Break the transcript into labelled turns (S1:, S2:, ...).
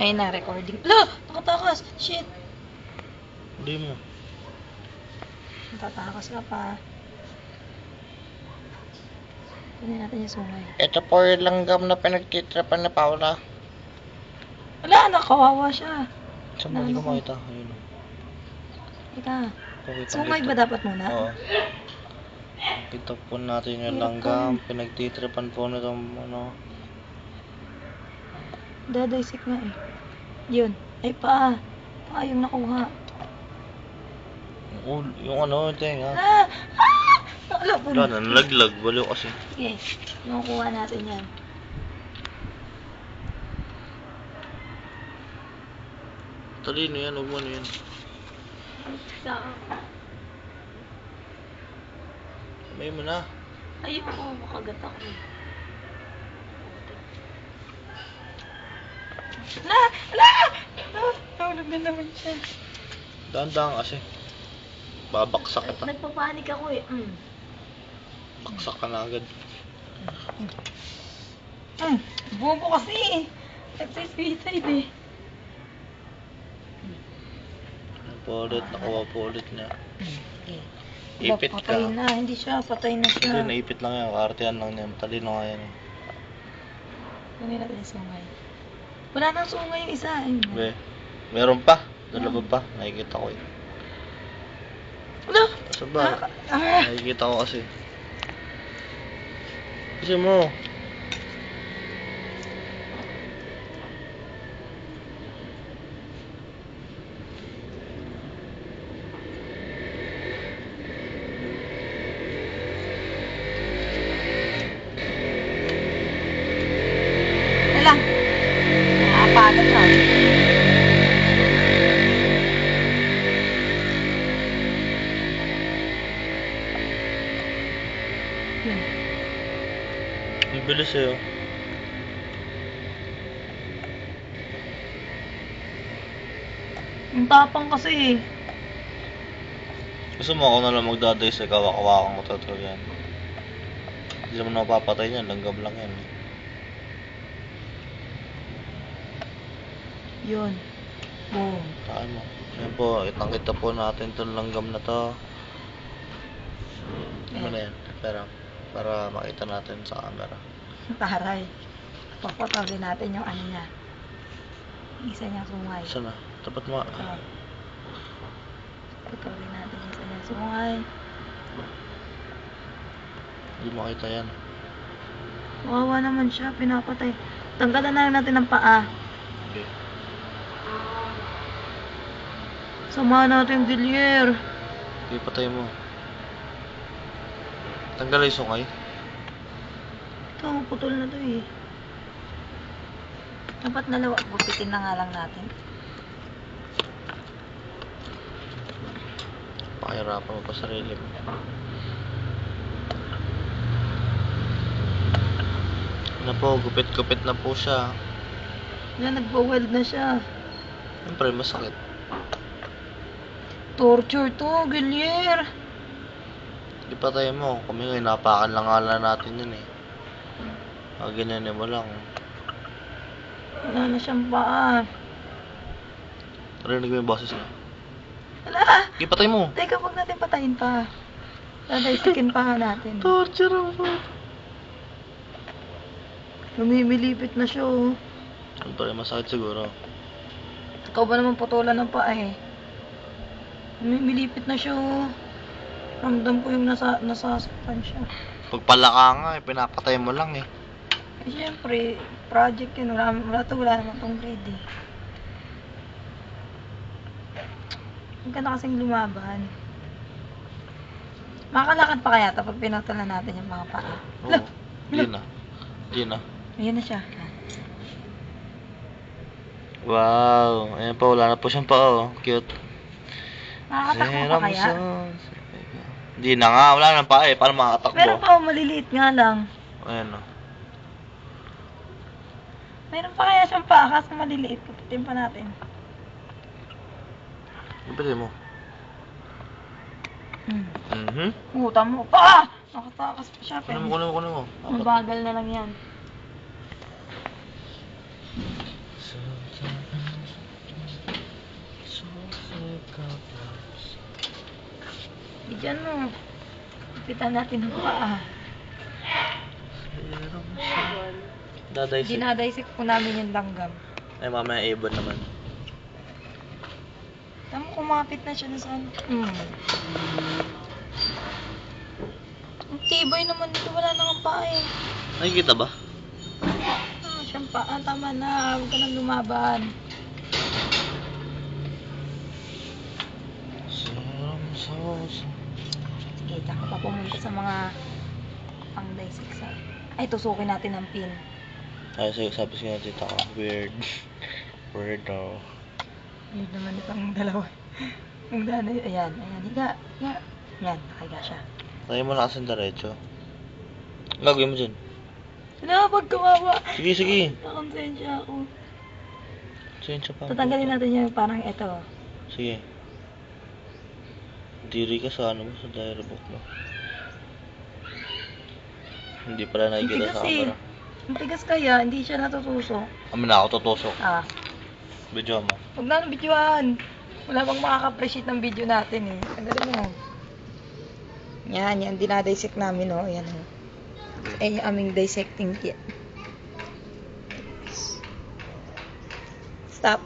S1: Ayun na, recording. Ala! Nakatakas! Shit!
S2: Hindi mo.
S1: Nakatakas ka pa. Kunin natin yung sungay.
S2: Ito po yung langgam na pinagtitrapan ni Paula.
S1: Wala, nakawawa siya.
S2: Saan mo? Hindi ko makita. Ayun o.
S1: Ika.
S2: Pakita
S1: Sungay
S2: dito.
S1: ba dapat muna?
S2: Oo. Kita po natin yung langgam. Pinagtitrapan po nitong ano.
S1: Dadaysik nga eh. Yun. Ay, paa. Paa yung nakuha.
S2: Yung ano, ito yung ha.
S1: Ah! Ah! Wala po.
S2: Wala na, nalaglag. Baliw kasi.
S1: Sige. Makukuha natin yan.
S2: Talino yan, huwag mo na yan. Sabay mo na.
S1: Ayoko, makagat ako. La! La! Nahulog na naman siya.
S2: Daan-daan kasi. Babaksak kita.
S1: Nagpapanik ako eh.
S2: Baksak ka na agad.
S1: Bobo kasi. Nagsisuicide eh.
S2: Ano po ulit, nakuha po ulit niya.
S1: Okay.
S2: Ipit ka.
S1: Patay na, hindi siya. Patay na siya.
S2: Hindi, naipit lang yan. Kaartihan lang niya. Matalino nga yan.
S1: Kunin natin yung sungay. Wala nang sungay yung isa.
S2: Be, meron pa. Dalawa pa. Nakikita ko eh.
S1: Wala!
S2: Sa ba? Nakikita ko kasi. Kasi mo.
S1: Wala. Nakapagod na.
S2: Ang bilis eh oh.
S1: Ang tapang kasi eh.
S2: Gusto mo ako na lang magdaday sa kawak-kawakang matutulog yan. Hindi naman mapapatay yan. Langgam lang yan eh.
S1: Yun. Boom.
S2: Taan mo. Yan po, itangkita po natin itong langgam na to. Ano na yan? Para makita natin sa camera.
S1: Taray. Papatawin natin yung ano niya. Isa niyang sungay.
S2: Saan na? Tapat mo.
S1: Papatawin natin yung isa niyang sungay.
S2: Hindi makita yan.
S1: Wawa naman siya. Pinapatay. Tanggalan na lang natin ng paa.
S2: Okay.
S1: Samahan natin yung Villier.
S2: Okay, patay mo. Tanggal yung sungay.
S1: Ito, putol na to eh. Dapat nalawa. Gupitin na nga lang natin.
S2: Pakihirapan mo pa sarili mo. Ano po, gupit-gupit na po siya.
S1: Yan, nagpa-weld na siya.
S2: Siyempre, masakit.
S1: Torture to, Villier.
S2: Di patay mo. Kami ngayon, napakan lang nga natin yun eh. Ganyan mo lang.
S1: Wala na siyang paa.
S2: Narinig mo yung boses niya.
S1: Wala!
S2: Di patay mo.
S1: Teka, huwag natin patayin pa. Dadaysikin pa natin.
S2: Torture ang po.
S1: Lumimilipit na siya oh.
S2: Siyempre, masakit siguro.
S1: Ikaw ba naman putulan ng paa eh? Lumimilipit na siya oh. Ramdam ko yung nasasaktan siya.
S2: Pagpalaka nga eh, pinapatay mo lang eh.
S1: Eh syempre, project yun. Wala naman tong grade eh. Huwag ka na kasing lumaban. Makakalakad pa kaya ito pag pinutulan natin yung mga paa.
S2: Oo. Di na. Di na.
S1: Ayan na siya.
S2: Wow. Ayan pa, wala na po siyang paa oh. Cute.
S1: Makakatakbo pa kaya?
S2: Hindi na nga, wala nang paa eh. Paano makakatakbo?
S1: Meron pa maliliit nga lang.
S2: Ayan oh.
S1: Meron pa kaya siyang paa kasi maliliit. Kupitin pa natin.
S2: Ipatay mo.
S1: Utang mo. Ah! Nakatakas pa siya.
S2: Kunin mo.
S1: Mabagal na lang yan. Bigyan mo. Ipitan natin ang paa.
S2: Dadaysik.
S1: Dinadaysik po namin yung langgam.
S2: Ay, mamaya ibon naman.
S1: Tama, kumapit na siya na sa ano. Ang tibay naman dito, wala nang paa eh.
S2: Nakikita ba?
S1: Siyang paa, tama na. Huwag ka nang lumaban. Sige, taka pa pumunta sa mga pang-daysik sa... Ay, tusukin natin ang pin.
S2: Ay, sabi siya tita ko, weird. Weird daw.
S1: Yun naman itong dalawa. Yung dana, ayan, higa. Yan, nakahiga siya.
S2: Tayo mo na kasing diretso. Ang gagawin mo dyan?
S1: Sinabag kawawa.
S2: Sige.
S1: Nakonsensya ako.
S2: Sensya pa.
S1: Tatanggalin natin yung parang ito.
S2: Sige. Diri ka sa ano mo, sa diary book mo. Hindi pala nakikita sa camera.
S1: Ang tigas kaya, hindi siya natutusok.
S2: Amin na ako tutusok. Video mo.
S1: Huwag na videoan. Wala bang makaka-appreciate ng video natin eh. Tanggalin mo. Yan, dinadaysik namin oh. Yan oh. Ay, yung aming dissecting kit. Stop.